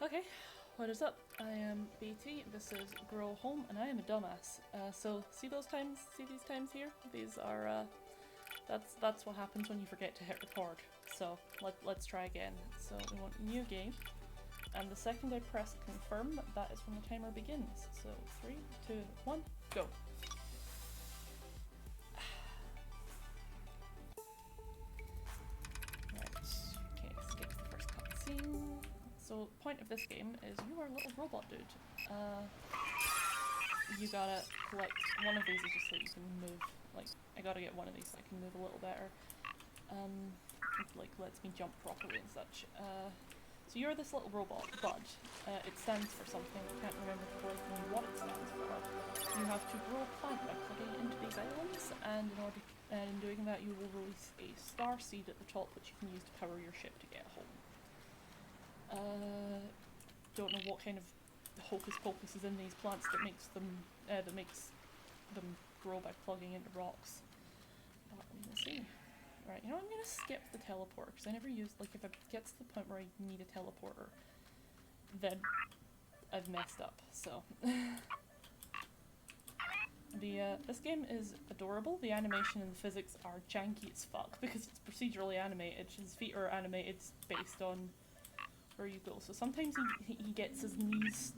Okay, what is up? I am BT, this is Grow Home, and I am a dumbass. So see those times, see these times here? These are, that's what happens when you forget to hit record. So, let's try again. So we want new game, and the second I press confirm, that is when the timer begins. So 3, 2, 1, go. Right, okay, skip the first cutscene. So, point of this game is you are a little robot dude. You gotta collect, one of these is just so you can move, like, I gotta get one of these so I can move a little better. Like, lets me jump properly and such. So you're this little robot, Bud. It stands for something, I can't remember for the life of me what it stands for. You have to grow a plant by plugging it into these islands, and in doing that you will release a star seed at the top which you can use to power your ship to get home. Don't know what kind of hocus pocus is in these plants that makes them grow by plugging into rocks. But we will see. Right, you know, I'm gonna skip the teleporter because I never used, like, if it gets to the point where I need a teleporter, then I've messed up. So this game is adorable. The animation and the physics are janky as fuck because it's procedurally animated. His feet are animated based on where you go. So sometimes he gets his knees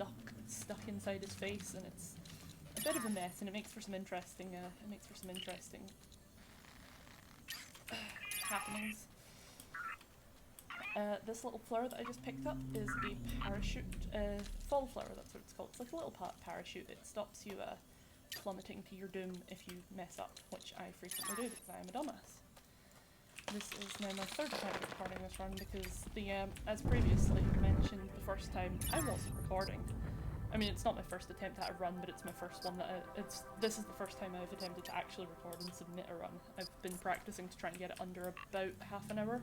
stuck inside his face, and it's a bit of a mess, and it makes for some interesting happenings. This little flower that I just picked up is a parachute, fall flower, that's what it's called. It's like a little parachute. It stops you plummeting to your doom if you mess up, which I frequently do because I am a dumbass. This is now my third attempt at recording this run because as previously mentioned the first time, I wasn't recording. I mean, it's not my first attempt at a run, but it's my first one this is the first time I've attempted to actually record and submit a run. I've been practicing to try and get it under about half an hour.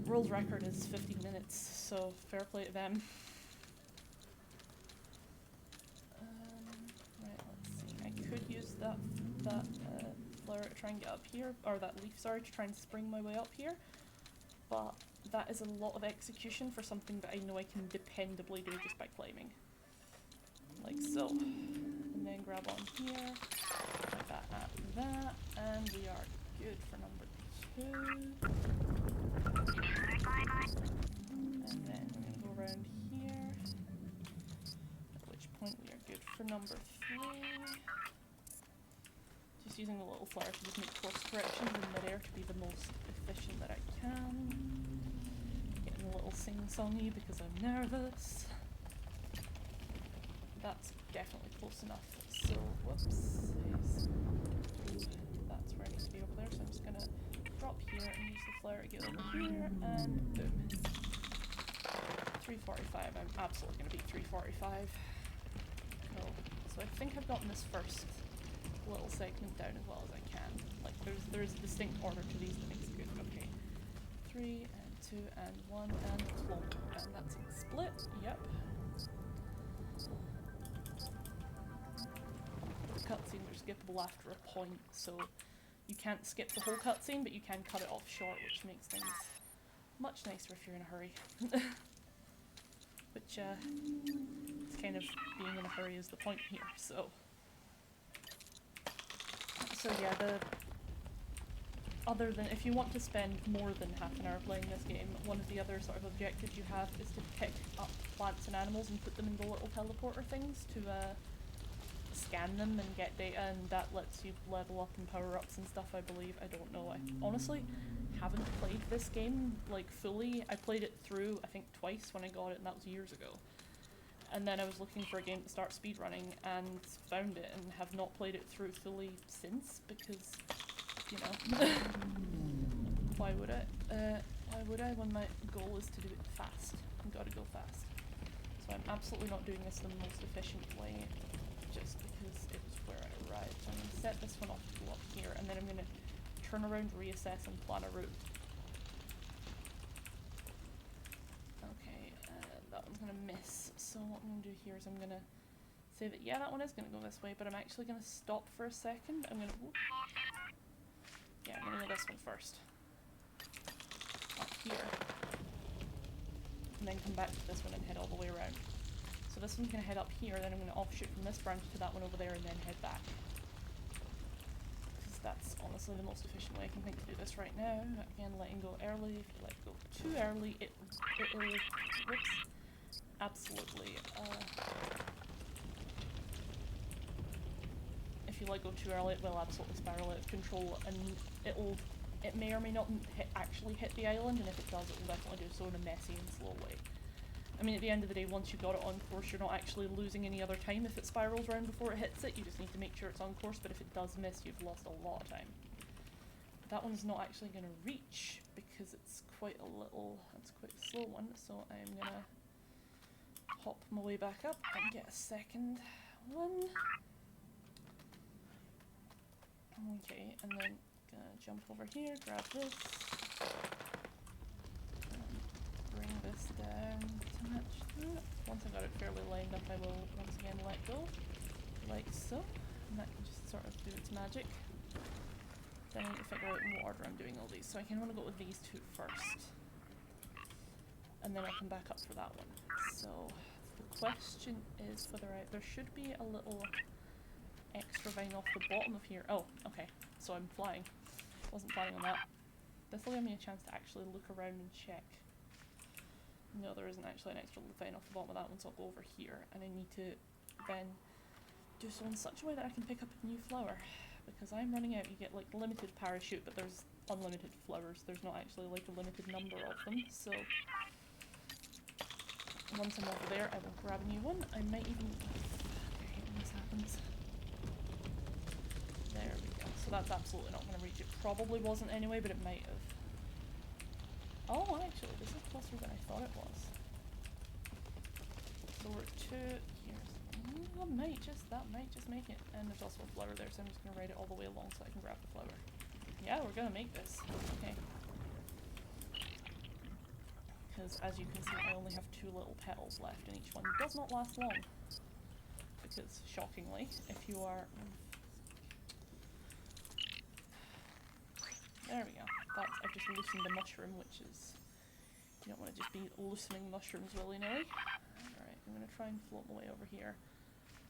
World record is 15 minutes, so fair play to them. Right, let's see. I could use that flower to try and get up here, or that leaf, sorry, to try and spring my way up here, but that is a lot of execution for something that I know I can dependably do just by climbing. Like so. And then grab on here, like that after that, and we are good for number 2. And then we're going to go around here, at which point we are good for number 3. Just using the little flower to just make course corrections in midair to be the most efficient that I can. Getting a little sing-songy because I'm nervous. That's definitely close enough. So, whoops. That's where I need to be over there, so I'm just gonna drop here and use the flower to get over here, and boom. 345. I'm absolutely gonna beat 345. Cool. So I think I've gotten this first little segment down as well as I can. Like, there's a distinct order to these that makes it good. Okay. 3 and 2 and 1 and clone. And that's a split. Yep. Cutscenes are skippable after a point, so you can't skip the whole cutscene, but you can cut it off short, which makes things much nicer if you're in a hurry. Which, it's kind of being in a hurry is the point here, so yeah, other than, if you want to spend more than half an hour playing this game, one of the other sort of objectives you have is to pick up plants and animals and put them in the little teleporter things to, scan them and get data, and that lets you level up and power-ups and stuff, I believe. I don't know. I honestly haven't played this game, like, fully. I played it through, I think, twice when I got it, and that was years ago. And then I was looking for a game to start speedrunning and found it, and have not played it through fully since, because, you know, why would I when my goal is to do it fast? I've got to go fast. So I'm absolutely not doing this the most efficient way, just because it was where I arrived. So I'm going to set this one off to go up here, and then I'm going to turn around, reassess, and plan a route. Okay, that one's going to miss. So what I'm going to do here is I'm going to say that, yeah, that one is going to go this way, but I'm actually going to stop for a second. I'm going to... Yeah, I'm going to go this one first. Up here. and then come back to this one and head all the way around. So this one's going to head up here, then I'm going to offshoot from this branch to that one over there and then head back. Because that's honestly the most efficient way I can think to do this right now. Again, letting go early. If you let go too early, it'll whoops, absolutely. If you let go too early, it will absolutely spiral out of control, and it may or may not actually hit the island, and if it does, it will definitely do so in a messy and slow way. I mean, at the end of the day, once you've got it on course, you're not actually losing any other time if it spirals around before it hits it. You just need to make sure it's on course, but if it does miss, you've lost a lot of time. That one's not actually going to reach, because it's quite a slow one, so I'm going to hop my way back up and get a second one. Okay, and then gonna jump over here, grab this, and bring this down to match that. Once I got it fairly lined up, I will once again let go, like so, and that can just sort of do its magic. Then I need to figure out in what order I'm doing all these, so I can want to go with these two first, and then I'll come back up for that one. So the question is whether there should be a little extra vine off the bottom of here. Oh, okay. So I'm flying. Wasn't planning on that. This will give me a chance to actually look around and check. No, there isn't actually an extra vine off the bottom of that one, so I'll go over here. And I need to then do so in such a way that I can pick up a new flower. Because I'm running out. You get like limited parachute, but there's unlimited flowers. There's not actually like a limited number of them. So once I'm over there, I will grab a new one. I might even... I hate when this happens. There we go. So that's absolutely not going to reach. It probably wasn't anyway, but it might have. Oh, actually, this is closer than I thought it was. So we're at 2 here. That might just make it. And there's also a flower there, so I'm just going to ride it all the way along so I can grab the flower. Yeah, we're going to make this. Okay. Because as you can see, I only have 2 little petals left, and each one does not last long. Because, shockingly, if you are... There we go. I've just loosened the mushroom, which is... You don't want to just be loosening mushrooms willy-nilly. Alright, I'm going to try and float my way over here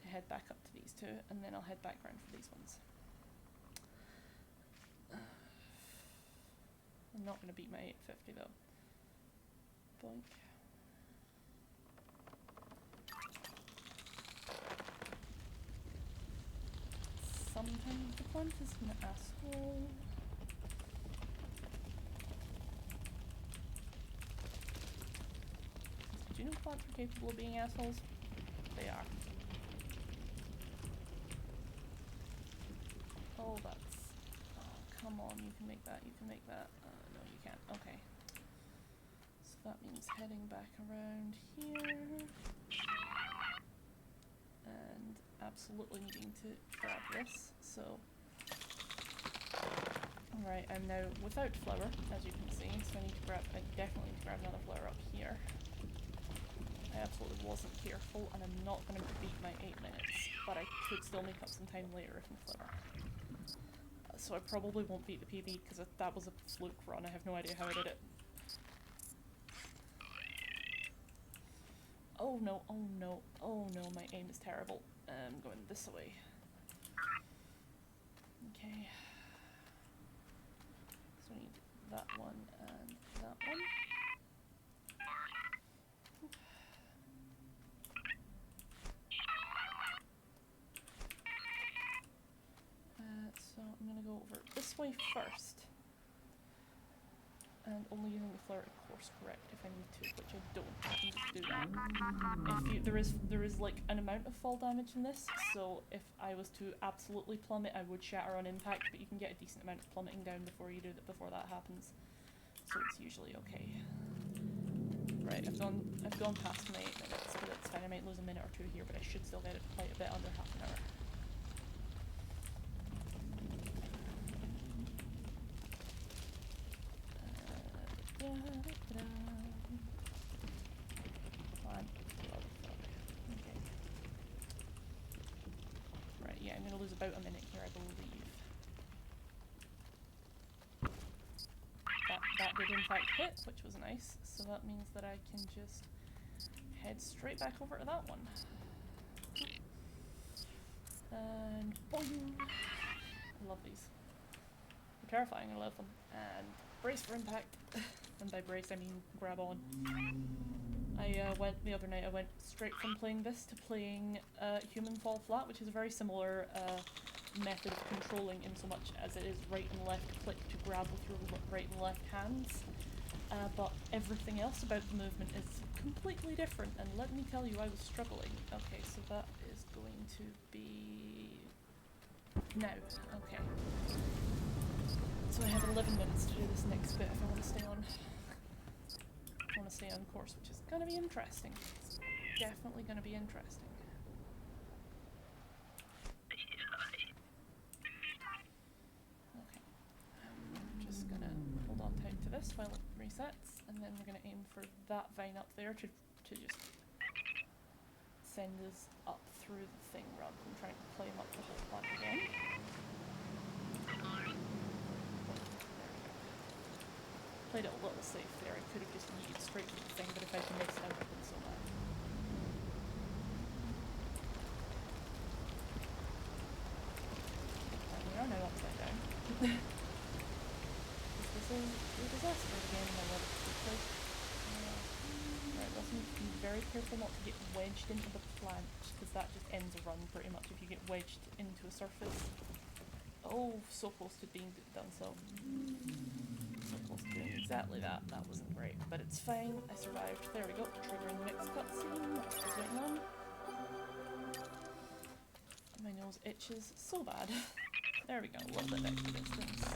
to head back up to these two, and then I'll head back around for these ones. I'm not going to beat my 850 though. Boink. Sometimes the plant is an asshole. Did you know plants are capable of being assholes? They are. Oh, that's... Oh, come on, you can make that, you can make that. No, you can't. Okay. So that means heading back around here. And absolutely needing to grab this, so... Alright, I'm now without flower, as you can see, so I definitely need to grab another flower up here. I absolutely wasn't careful, and I'm not going to beat my 8 minutes, but I could still make up some time later if I'm clever. So I probably won't beat the PB, because that was a fluke run. I have no idea how I did it. Oh no, oh no, oh no, my aim is terrible. I'm going this way. Okay. So I need that one and that one. So I'm going to go over this way first. And only using the flower to course correct if I need to, which I don't. I can just do that. There is like an amount of fall damage in this, so if I was to absolutely plummet, I would shatter on impact, but you can get a decent amount of plummeting down before that happens. So it's usually okay. Right, I've gone past my 8 minutes, but it's fine. I might lose a minute or two here, but I should still get it quite a bit under half an hour. Right, yeah, I'm going to lose about a minute here, I believe. That did in fact hit, which was nice. So that means that I can just head straight back over to that one. And boing! I love these. They're terrifying, I love them. And brace for impact. And by brace I mean grab on. I went the other night, I went straight from playing this to playing Human Fall Flat, which is a very similar method of controlling in so much as it is right and left click to grab with your right and left hands. But everything else about the movement is completely different, and let me tell you, I was struggling. Okay, so that is going to be... now. Okay. So I have 11 minutes to do this next bit if I want to stay on. I want to stay on course, which is going to be interesting. It's definitely going to be interesting. Okay. I'm just going to hold on tight to this while it resets, and then we're going to aim for that vine up there to just send us up through the thing rather than trying to climb up the whole plant again. Played it a little safe there. I could have just yeeted straight for the thing, but if I'd missed, I would have been so mad. And we are now upside down. Is this a disaster again? I love it. Right, we also need to be very careful not to get wedged into the plant, because that just ends a run pretty much if you get wedged into a surface. Oh, so close to being done so. So close to doing exactly that. That wasn't great, but it's fine. I survived. There we go. Triggering the next cutscene. That's what I was waiting on. My nose itches so bad. There we go. A little bit extra distance.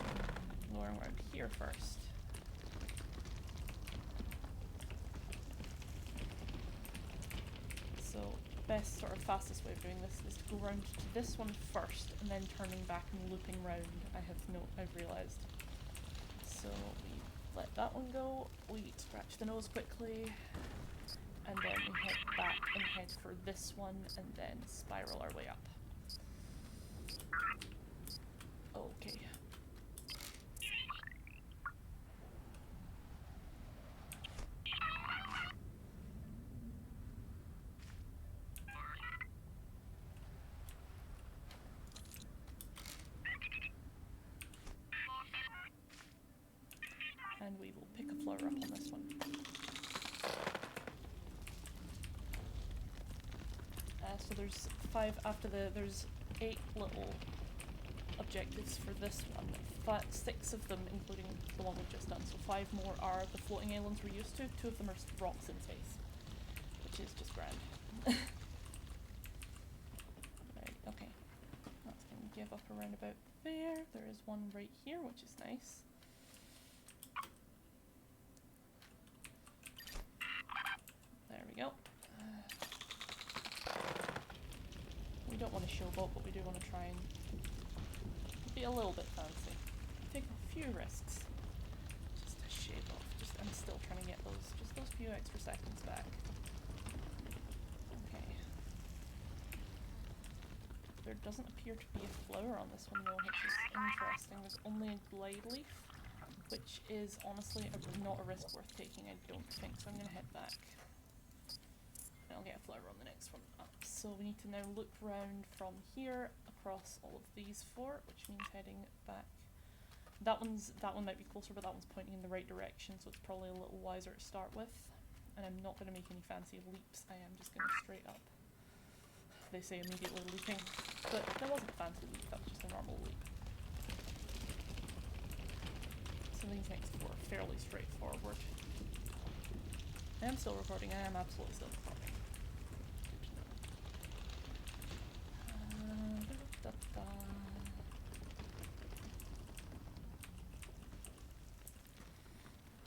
Going around here first. So, best sort of fastest way of doing this is to go around to this one first, and then turning back and looping round. I've realised. So we let that one go, we scratch the nose quickly, and then we head back and head for this one, and then spiral our way up. Okay. And we will pick a flower up on this one. So there's 5 after there's 8 little objectives for this one. 6 of them, including the one we've just done. So 5 more are the floating islands we're used to. 2 of them are rocks in space, which is just grand. Right, okay. That's going to give up around about there. There is one right here, which is nice. There we go. We don't want to showboat, but we do want to try and be a little bit fancy. Take a few risks. Just to shave off. I'm still trying to get those few extra seconds back. Okay. There doesn't appear to be a flower on this one though, which is interesting. There's only a glide leaf, which is honestly not a risk worth taking, I don't think, so I'm going to head back. I'll get a flower on the next one up. So we need to now loop round from here across all of these 4, which means heading back. That one might be closer, but that one's pointing in the right direction, so it's probably a little wiser to start with. And I'm not going to make any fancy leaps, I am just going to straight up. They say immediately leaping, but that wasn't a fancy leap, that was just a normal leap. So these next 4 are fairly straightforward. I am still recording, I am absolutely still recording.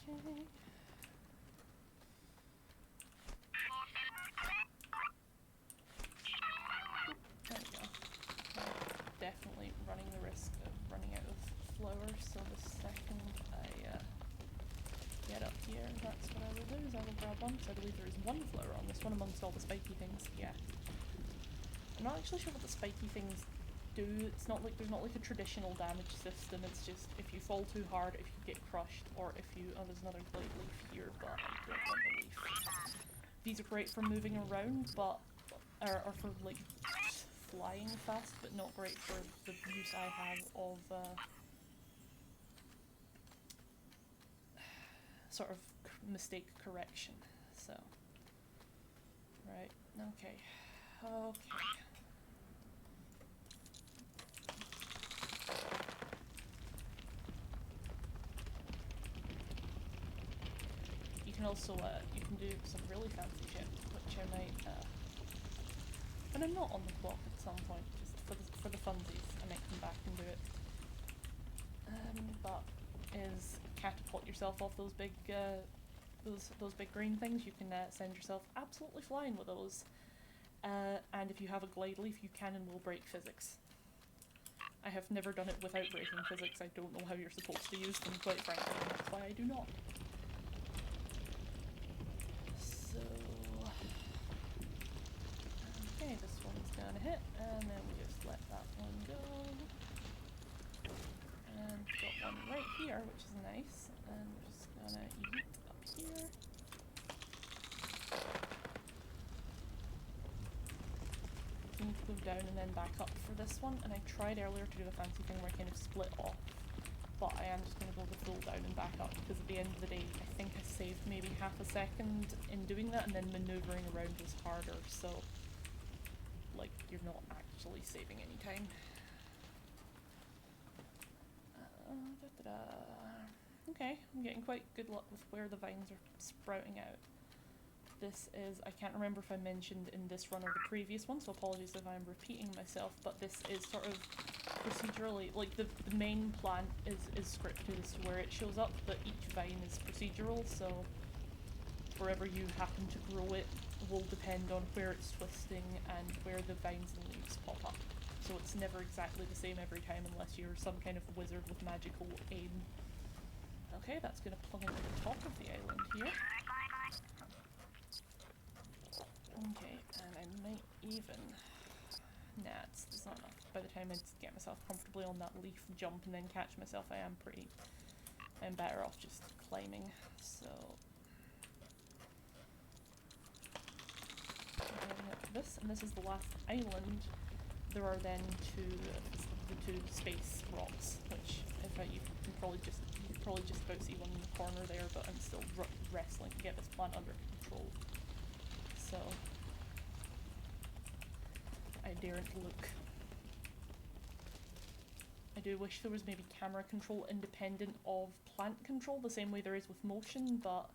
Okay. There we go. Definitely running the risk of running out of flowers, so the second I get up here, that's what I will do, is I will grab one, because I believe there is one flower on this one amongst all the spiky things. Yeah. I'm not actually sure what the spiky things do. It's not like there's not like a traditional damage system. It's just if you fall too hard, if you get crushed, or if you there's another glade leaf here, but I don't want the leaf. These are great for moving around, but or for like flying fast, but not great for the use I have of sort of mistake correction. So, right, okay. You can also, you can do some really fancy shit, which I might, when I'm not on the clock at some point, just for the funsies, I might come back and do it. But is catapult yourself off those big, those big green things. You can send yourself absolutely flying with those. And if you have a glide leaf, you can and will break physics. I have never done it without breaking physics. I don't know how you're supposed to use them, quite frankly, and that's why I do not. So, okay, this one's gonna hit, and then we just let that one go. And we've got one right here, which is nice, and we're just gonna yeet up here. You need to go down and then back up for this one, and I tried earlier to do a fancy thing where I kind of split off, but I am just going to go the full down and back up, because at the end of the day I think I saved maybe half a second in doing that, and then manoeuvring around was harder, so like you're not actually saving any time. Okay, I'm getting quite good luck with where the vines are sprouting out. This is, I can't remember if I mentioned in this run or the previous one, so apologies if I'm repeating myself, but this is sort of procedurally, like the main plant is scripted as to where it shows up, but each vine is procedural, so wherever you happen to grow it will depend on where it's twisting and where the vines and leaves pop up. So it's never exactly the same every time unless you're some kind of wizard with magical aim. Okay, that's going to plug into the top of the island here. Okay, and I might even... Nah, it's not enough. By the time I get myself comfortably on that leaf jump and then catch myself, I'm better off just climbing, so... Heading up to this, and this is the last island. There are then the two space rocks, which you can probably just about see one in the corner there, but I'm still wrestling to get this plant under control. So I daren't look. I do wish there was maybe camera control independent of plant control, the same way there is with motion, but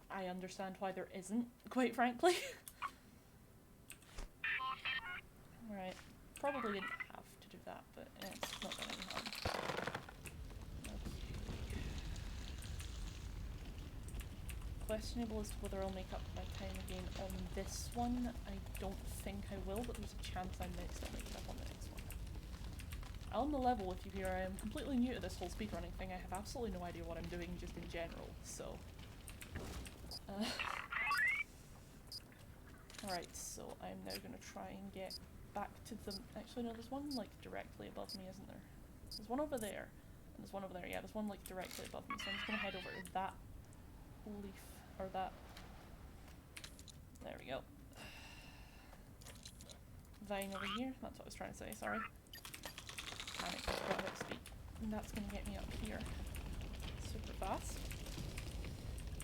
I understand why there isn't, quite frankly. Right, probably didn't have to do that, but it's not done any harm. Questionable as to whether I'll make up my time again on this one. I don't think I will, but there's a chance I might still make it up on the next one. On the level, if you hear, I am completely new to this whole speedrunning thing. I have absolutely no idea what I'm doing just in general, so... Alright, so I'm now going to try and get back to the... Actually, no, there's one, like, directly above me, isn't there? There's one over there, and there's one over there. Yeah, there's one, like, directly above me, so I'm just going to head over to that leaf, or that... There we go. Vine over here, that's what I was trying to say, sorry. Panic, I forgot how to speak. And that's going to get me up here super fast.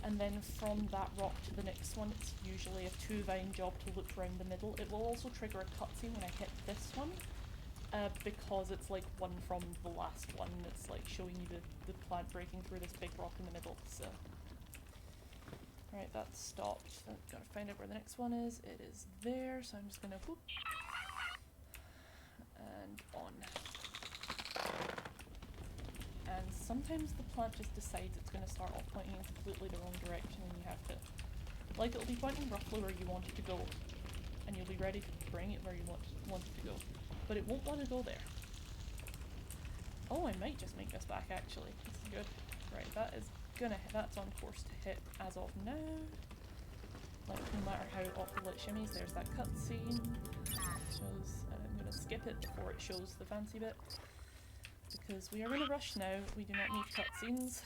And then from that rock to the next one, it's usually a 2-vine job to loop around the middle. It will also trigger a cutscene when I hit this one, because it's like one from the last one. It's like showing you the plant breaking through this big rock in the middle, so... Right, that's stopped. So I've got to find out where the next one is. It is there, so I'm just gonna whoop. And on. And sometimes the plant just decides it's going to start off pointing in completely the wrong direction, and you have to... Like, it'll be pointing roughly where you want it to go, and you'll be ready to bring it where you want it to go. But it won't want to go there. Oh, I might just make this back, actually. This is good. Right, that is gonna hit. That's on course to hit as of now. Like, no matter how awkward it shimmies, there's that cutscene. Shows, and I'm gonna skip it before it shows the fancy bit. Because we are in a rush now, we do not need cutscenes.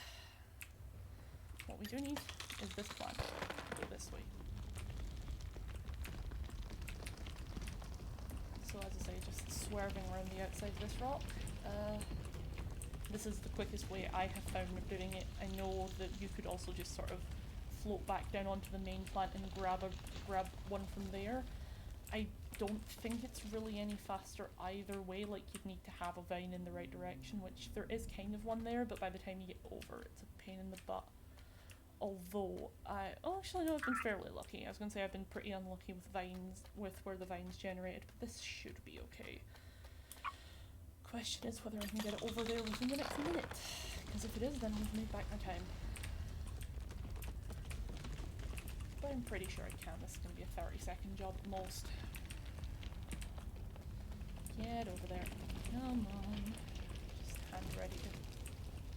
What we do need is this plan. Go this way. So as I say, just swerving around the outside of this rock. This is the quickest way I have found of doing it. I know that you could also just sort of float back down onto the main plant and grab one from there. I don't think it's really any faster either way, like you'd need to have a vine in the right direction, which there is kind of one there, but by the time you get over it's a pain in the butt. Although, actually no, I've been fairly lucky. I was going to say I've been pretty unlucky with vines, with where the vines generated, but this should be okay. Question is whether I can get it over there within the next minute, because if it is, then we've made back my time. But I'm pretty sure I can. This is going to be a 30-second job at most. Get over there. Come on. Just hand ready to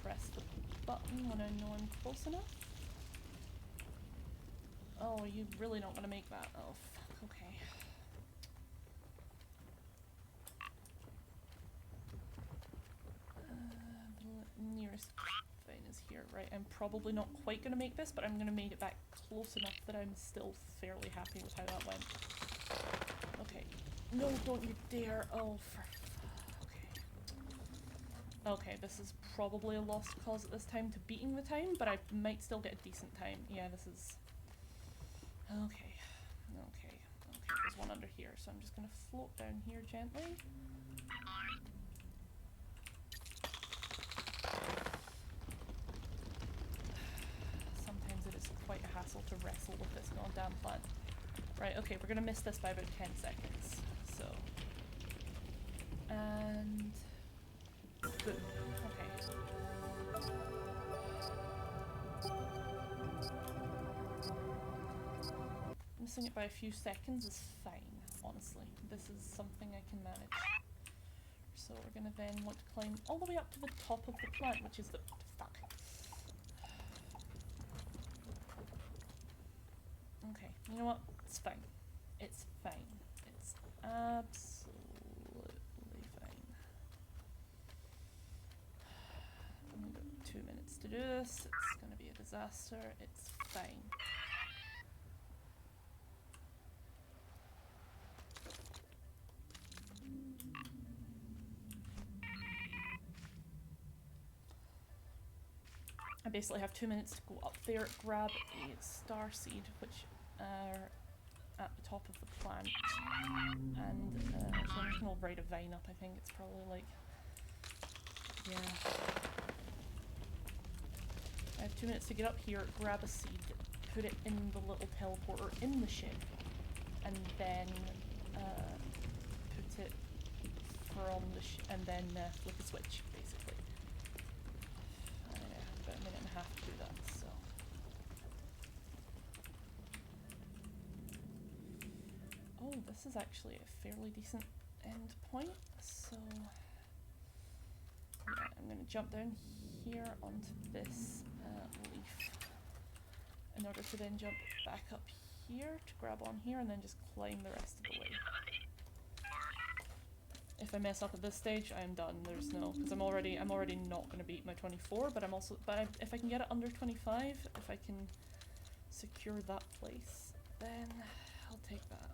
press the button when I know I'm close enough. Oh, you really not gonna make that? Oh, fuck, okay. The nearest thing is here, right? I'm probably not quite gonna make this, but I'm gonna make it back close enough that I'm still fairly happy with how that went. Okay. No, don't you dare. Oh, for okay. Okay, this is probably a lost cause at this time to beating the time, but I might still get a decent time. Yeah, this is... Okay, okay, there's one under here, so I'm just gonna float down here gently. Sometimes it is quite a hassle to wrestle with this goddamn plant. Right, okay, we're gonna miss this by about 10 seconds, so... And... Boom, okay. Missing it by a few seconds is fine, honestly. This is something I can manage. So we're gonna then want to climb all the way up to the top of the plant, which is the... fuck. Okay, you know what? It's fine. It's fine. It's absolutely fine. Only got 2 minutes to do this. It's gonna be a disaster. It's fine. I basically have 2 minutes to go up there, grab a star seed, which are at the top of the plant, and so I'm just gonna ride a vine up. I think it's probably like, yeah. I have 2 minutes to get up here, grab a seed, put it in the little teleporter in the ship, and then put it from the and then flip a switch, basically. I have about a minute and a half to do that, so. Oh, this is actually a fairly decent end point, so yeah, I'm going to jump down here onto this leaf in order to then jump back up here to grab on here and then just climb the rest of the way. If I mess up at this stage, I am done. There's no, because I'm already not going to beat my 24, but if I can get it under 25, if I can secure that place, then I'll take that.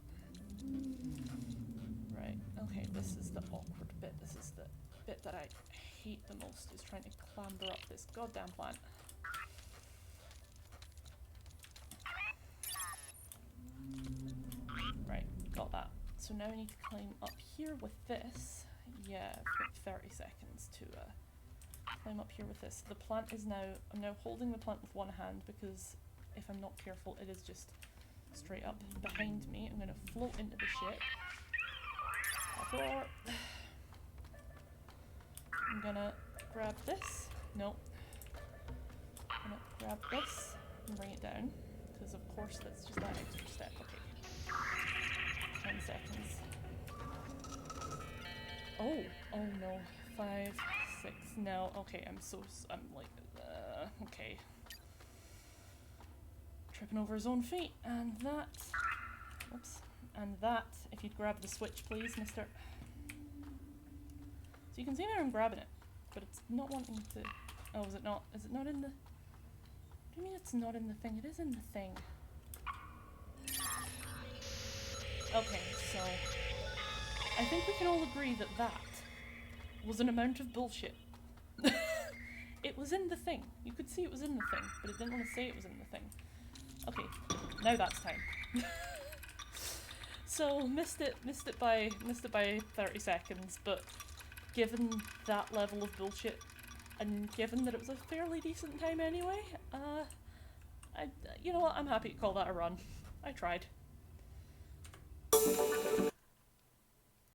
Right, okay, this is the awkward bit. This is the bit that I hate the most, is trying to clamber up this goddamn plant. Right, got that. So now I need to climb up here with this. Yeah, I've got 30 seconds to climb up here with this. The plant is now, I'm now holding the plant with one hand because if I'm not careful it is just straight up behind me. I'm going to float into the ship. I'm going to grab this. Nope. I'm going to grab this and bring it down because of course that's just that extra step. Okay. 10 seconds. Oh, oh no. 5, 6, no. Okay, I'm like, okay. tripping over his own feet, and that, whoops, and that, if you'd grab the switch please, mister. So you can see there I'm grabbing it, but it's not wanting to, oh, is it not in the, what do you mean it's not in the thing? It is in the thing. Okay, so, I think we can all agree that that was an amount of bullshit. It was in the thing. You could see it was in the thing, but it didn't want to say it was in the thing. Okay, now that's time. So missed it by 30 seconds, but given that level of bullshit, and given that it was a fairly decent time anyway, you know what, I'm happy to call that a run. I tried.